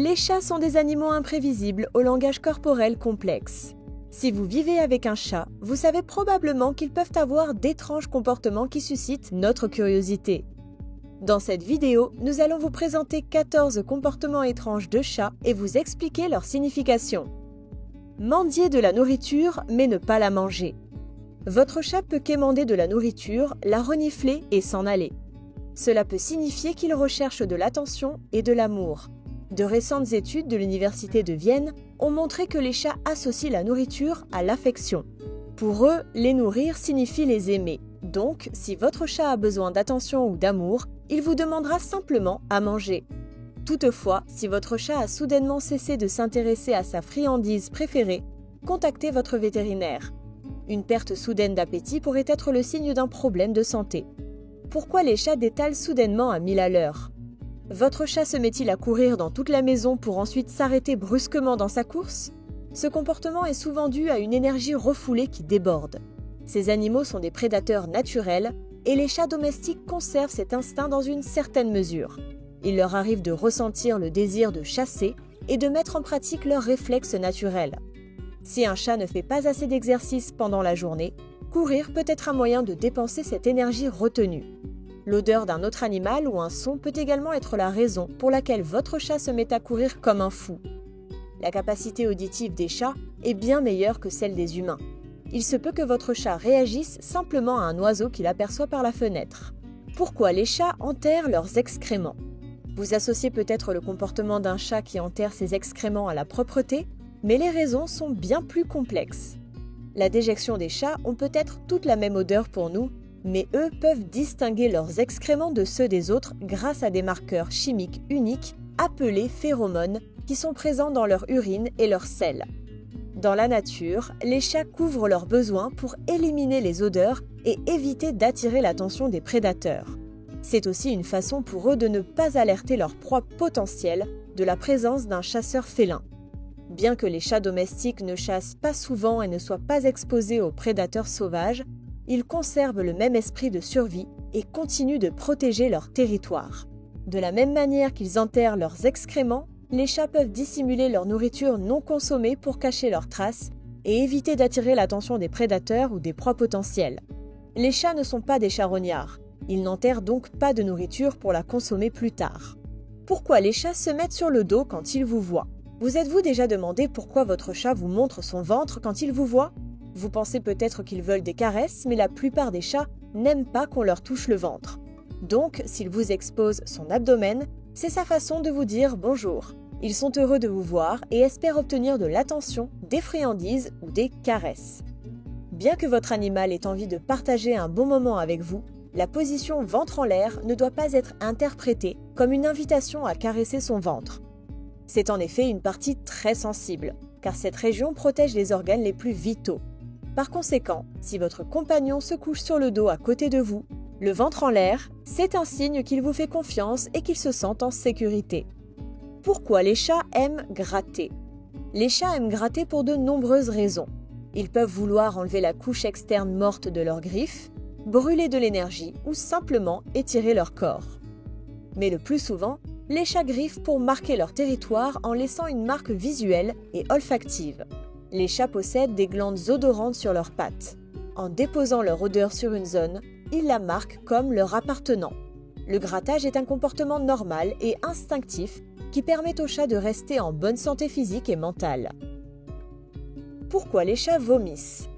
Les chats sont des animaux imprévisibles au langage corporel complexe. Si vous vivez avec un chat, vous savez probablement qu'ils peuvent avoir d'étranges comportements qui suscitent notre curiosité. Dans cette vidéo, nous allons vous présenter 14 comportements étranges de chats et vous expliquer leur signification. Mendier de la nourriture, mais ne pas la manger. Votre chat peut quémander de la nourriture, la renifler et s'en aller. Cela peut signifier qu'il recherche de l'attention et de l'amour. De récentes études de l'Université de Vienne ont montré que les chats associent la nourriture à l'affection. Pour eux, les nourrir signifie les aimer. Donc, si votre chat a besoin d'attention ou d'amour, il vous demandera simplement à manger. Toutefois, si votre chat a soudainement cessé de s'intéresser à sa friandise préférée, contactez votre vétérinaire. Une perte soudaine d'appétit pourrait être le signe d'un problème de santé. Pourquoi les chats détalent soudainement à 1000 à l'heure ? Votre chat se met-il à courir dans toute la maison pour ensuite s'arrêter brusquement dans sa course ? Ce comportement est souvent dû à une énergie refoulée qui déborde. Ces animaux sont des prédateurs naturels et les chats domestiques conservent cet instinct dans une certaine mesure. Il leur arrive de ressentir le désir de chasser et de mettre en pratique leurs réflexes naturels. Si un chat ne fait pas assez d'exercice pendant la journée, courir peut être un moyen de dépenser cette énergie retenue. L'odeur d'un autre animal ou un son peut également être la raison pour laquelle votre chat se met à courir comme un fou. La capacité auditive des chats est bien meilleure que celle des humains. Il se peut que votre chat réagisse simplement à un oiseau qu'il aperçoit par la fenêtre. Pourquoi les chats enterrent leurs excréments ? Vous associez peut-être le comportement d'un chat qui enterre ses excréments à la propreté, mais les raisons sont bien plus complexes. La déjection des chats ont peut-être toute la même odeur pour nous, mais eux peuvent distinguer leurs excréments de ceux des autres grâce à des marqueurs chimiques uniques appelés phéromones qui sont présents dans leur urine et leur sel. Dans la nature, les chats couvrent leurs besoins pour éliminer les odeurs et éviter d'attirer l'attention des prédateurs. C'est aussi une façon pour eux de ne pas alerter leur proie potentielle de la présence d'un chasseur félin. Bien que les chats domestiques ne chassent pas souvent et ne soient pas exposés aux prédateurs sauvages, ils conservent le même esprit de survie et continuent de protéger leur territoire. De la même manière qu'ils enterrent leurs excréments, les chats peuvent dissimuler leur nourriture non consommée pour cacher leurs traces et éviter d'attirer l'attention des prédateurs ou des proies potentielles. Les chats ne sont pas des charognards, ils n'enterrent donc pas de nourriture pour la consommer plus tard. Pourquoi les chats se mettent sur le dos quand ils vous voient ? Vous êtes-vous déjà demandé pourquoi votre chat vous montre son ventre quand il vous voit ? Vous pensez peut-être qu'ils veulent des caresses, mais la plupart des chats n'aiment pas qu'on leur touche le ventre. Donc, s'il vous expose son abdomen, c'est sa façon de vous dire bonjour. Ils sont heureux de vous voir et espèrent obtenir de l'attention, des friandises ou des caresses. Bien que votre animal ait envie de partager un bon moment avec vous, la position ventre en l'air ne doit pas être interprétée comme une invitation à caresser son ventre. C'est en effet une partie très sensible, car cette région protège les organes les plus vitaux. Par conséquent, si votre compagnon se couche sur le dos à côté de vous, le ventre en l'air, c'est un signe qu'il vous fait confiance et qu'il se sent en sécurité. Pourquoi les chats aiment gratter ? Les chats aiment gratter pour de nombreuses raisons. Ils peuvent vouloir enlever la couche externe morte de leurs griffes, brûler de l'énergie ou simplement étirer leur corps. Mais le plus souvent, les chats griffent pour marquer leur territoire en laissant une marque visuelle et olfactive. Les chats possèdent des glandes odorantes sur leurs pattes. En déposant leur odeur sur une zone, ils la marquent comme leur appartenant. Le grattage est un comportement normal et instinctif qui permet aux chats de rester en bonne santé physique et mentale. Pourquoi les chats vomissent ?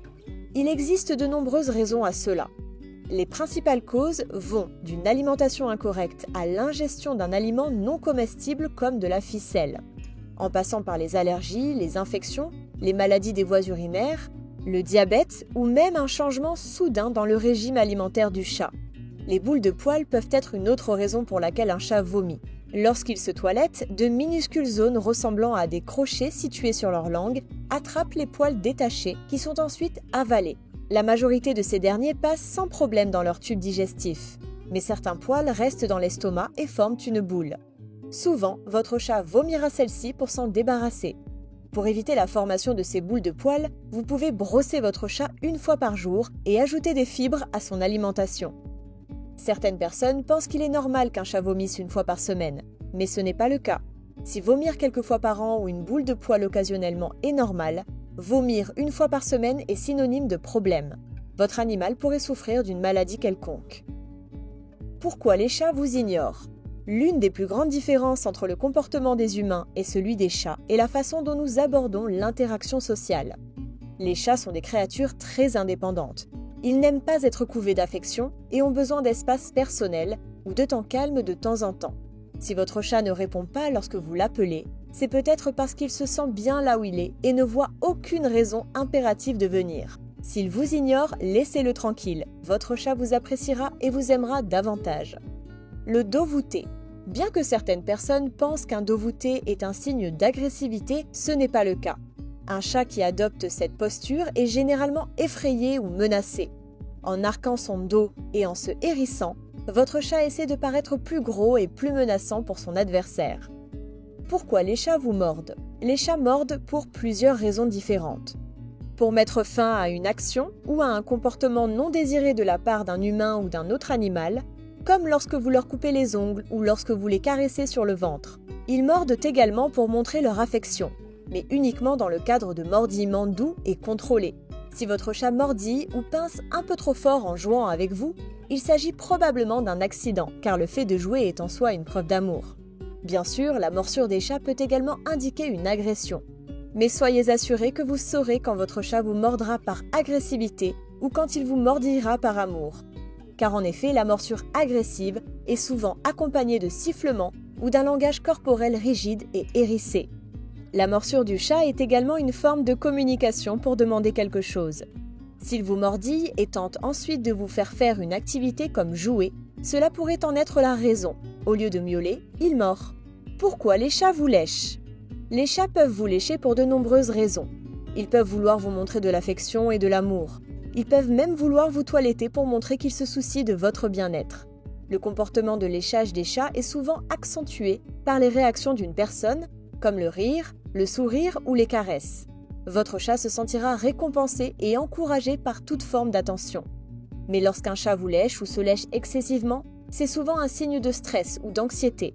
Il existe de nombreuses raisons à cela. Les principales causes vont d'une alimentation incorrecte à l'ingestion d'un aliment non comestible comme de la ficelle, en passant par les allergies, les infections, les maladies des voies urinaires, le diabète ou même un changement soudain dans le régime alimentaire du chat. Les boules de poils peuvent être une autre raison pour laquelle un chat vomit. Lorsqu'il se toilette, de minuscules zones ressemblant à des crochets situés sur leur langue attrapent les poils détachés qui sont ensuite avalés. La majorité de ces derniers passent sans problème dans leur tube digestif, mais certains poils restent dans l'estomac et forment une boule. Souvent, votre chat vomira celle-ci pour s'en débarrasser. Pour éviter la formation de ces boules de poils, vous pouvez brosser votre chat une fois par jour et ajouter des fibres à son alimentation. Certaines personnes pensent qu'il est normal qu'un chat vomisse une fois par semaine, mais ce n'est pas le cas. Si vomir quelques fois par an ou une boule de poil occasionnellement est normal, vomir une fois par semaine est synonyme de problème. Votre animal pourrait souffrir d'une maladie quelconque. Pourquoi les chats vous ignorent? L'une des plus grandes différences entre le comportement des humains et celui des chats est la façon dont nous abordons l'interaction sociale. Les chats sont des créatures très indépendantes. Ils n'aiment pas être couvés d'affection et ont besoin d'espace personnel ou de temps calme de temps en temps. Si votre chat ne répond pas lorsque vous l'appelez, c'est peut-être parce qu'il se sent bien là où il est et ne voit aucune raison impérative de venir. S'il vous ignore, laissez-le tranquille. Votre chat vous appréciera et vous aimera davantage. Le dos voûté. Bien que certaines personnes pensent qu'un dos voûté est un signe d'agressivité, ce n'est pas le cas. Un chat qui adopte cette posture est généralement effrayé ou menacé. En arquant son dos et en se hérissant, votre chat essaie de paraître plus gros et plus menaçant pour son adversaire. Pourquoi les chats vous mordent? Les chats mordent pour plusieurs raisons différentes. Pour mettre fin à une action ou à un comportement non désiré de la part d'un humain ou d'un autre animal, comme lorsque vous leur coupez les ongles ou lorsque vous les caressez sur le ventre. Ils mordent également pour montrer leur affection, mais uniquement dans le cadre de mordillements doux et contrôlés. Si votre chat mordit ou pince un peu trop fort en jouant avec vous, il s'agit probablement d'un accident, car le fait de jouer est en soi une preuve d'amour. Bien sûr, la morsure des chats peut également indiquer une agression. Mais soyez assurés que vous saurez quand votre chat vous mordra par agressivité ou quand il vous mordira par amour. Car en effet, la morsure agressive est souvent accompagnée de sifflements ou d'un langage corporel rigide et hérissé. La morsure du chat est également une forme de communication pour demander quelque chose. S'il vous mordille et tente ensuite de vous faire une activité comme jouer, cela pourrait en être la raison. Au lieu de miauler, il mord. Pourquoi les chats vous lèchent? Les chats peuvent vous lécher pour de nombreuses raisons. Ils peuvent vouloir vous montrer de l'affection et de l'amour. Ils peuvent même vouloir vous toiletter pour montrer qu'ils se soucient de votre bien-être. Le comportement de léchage des chats est souvent accentué par les réactions d'une personne, comme le rire, le sourire ou les caresses. Votre chat se sentira récompensé et encouragé par toute forme d'attention. Mais lorsqu'un chat vous lèche ou se lèche excessivement, c'est souvent un signe de stress ou d'anxiété.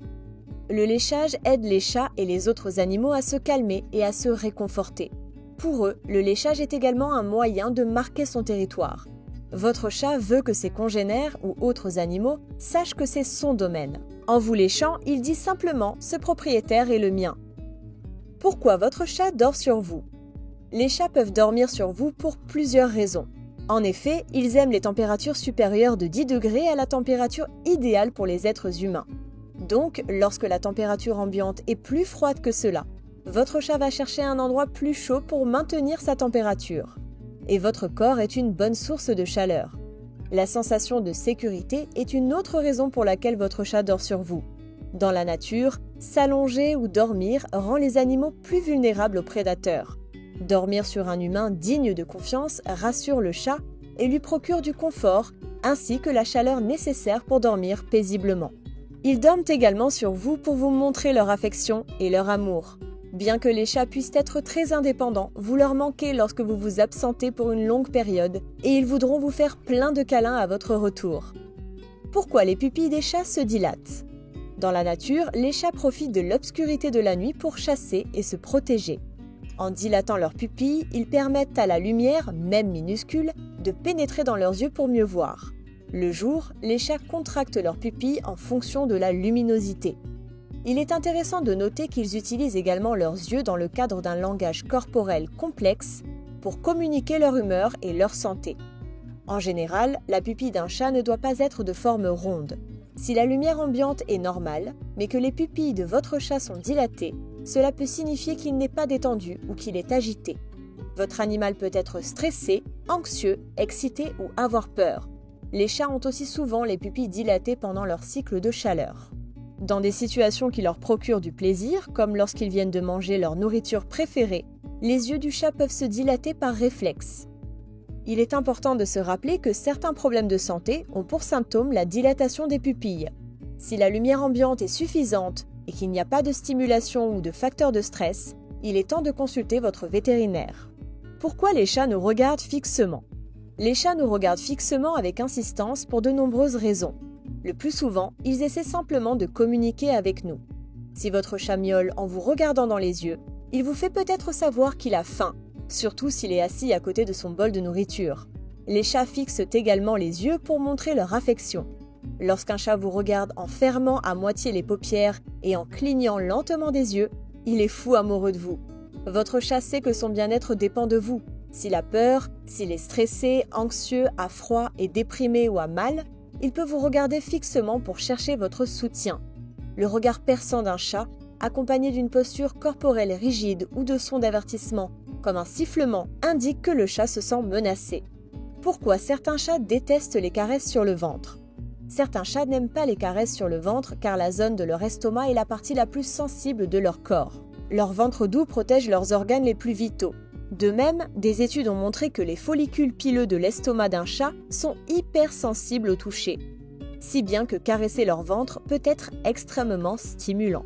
Le léchage aide les chats et les autres animaux à se calmer et à se réconforter. Pour eux, le léchage est également un moyen de marquer son territoire. Votre chat veut que ses congénères ou autres animaux sachent que c'est son domaine. En vous léchant, il dit simplement « ce propriétaire est le mien ». Pourquoi votre chat dort sur vous? Les chats peuvent dormir sur vous pour plusieurs raisons. En effet, ils aiment les températures supérieures de 10 degrés à la température idéale pour les êtres humains. Donc, lorsque la température ambiante est plus froide que cela, votre chat va chercher un endroit plus chaud pour maintenir sa température. Et votre corps est une bonne source de chaleur. La sensation de sécurité est une autre raison pour laquelle votre chat dort sur vous. Dans la nature, s'allonger ou dormir rend les animaux plus vulnérables aux prédateurs. Dormir sur un humain digne de confiance rassure le chat et lui procure du confort, ainsi que la chaleur nécessaire pour dormir paisiblement. Ils dorment également sur vous pour vous montrer leur affection et leur amour. Bien que les chats puissent être très indépendants, vous leur manquez lorsque vous vous absentez pour une longue période et ils voudront vous faire plein de câlins à votre retour. Pourquoi les pupilles des chats se dilatent? Dans la nature, les chats profitent de l'obscurité de la nuit pour chasser et se protéger. En dilatant leurs pupilles, ils permettent à la lumière, même minuscule, de pénétrer dans leurs yeux pour mieux voir. Le jour, les chats contractent leurs pupilles en fonction de la luminosité. Il est intéressant de noter qu'ils utilisent également leurs yeux dans le cadre d'un langage corporel complexe pour communiquer leur humeur et leur santé. En général, la pupille d'un chat ne doit pas être de forme ronde. Si la lumière ambiante est normale, mais que les pupilles de votre chat sont dilatées, cela peut signifier qu'il n'est pas détendu ou qu'il est agité. Votre animal peut être stressé, anxieux, excité ou avoir peur. Les chats ont aussi souvent les pupilles dilatées pendant leur cycle de chaleur. Dans des situations qui leur procurent du plaisir, comme lorsqu'ils viennent de manger leur nourriture préférée, les yeux du chat peuvent se dilater par réflexe. Il est important de se rappeler que certains problèmes de santé ont pour symptôme la dilatation des pupilles. Si la lumière ambiante est suffisante et qu'il n'y a pas de stimulation ou de facteur de stress, il est temps de consulter votre vétérinaire. Pourquoi les chats nous regardent fixement? Les chats nous regardent fixement avec insistance pour de nombreuses raisons. Le plus souvent, ils essaient simplement de communiquer avec nous. Si votre chat miaule en vous regardant dans les yeux, il vous fait peut-être savoir qu'il a faim, surtout s'il est assis à côté de son bol de nourriture. Les chats fixent également les yeux pour montrer leur affection. Lorsqu'un chat vous regarde en fermant à moitié les paupières et en clignant lentement des yeux, il est fou amoureux de vous. Votre chat sait que son bien-être dépend de vous. S'il a peur, s'il est stressé, anxieux, à froid et déprimé ou à mal, il peut vous regarder fixement pour chercher votre soutien. Le regard perçant d'un chat, accompagné d'une posture corporelle rigide ou de sons d'avertissement, comme un sifflement, indique que le chat se sent menacé. Pourquoi certains chats détestent les caresses sur le ventre? Certains chats n'aiment pas les caresses sur le ventre car la zone de leur estomac est la partie la plus sensible de leur corps. Leur ventre doux protège leurs organes les plus vitaux. De même, des études ont montré que les follicules pileux de l'estomac d'un chat sont hypersensibles au toucher, si bien que caresser leur ventre peut être extrêmement stimulant.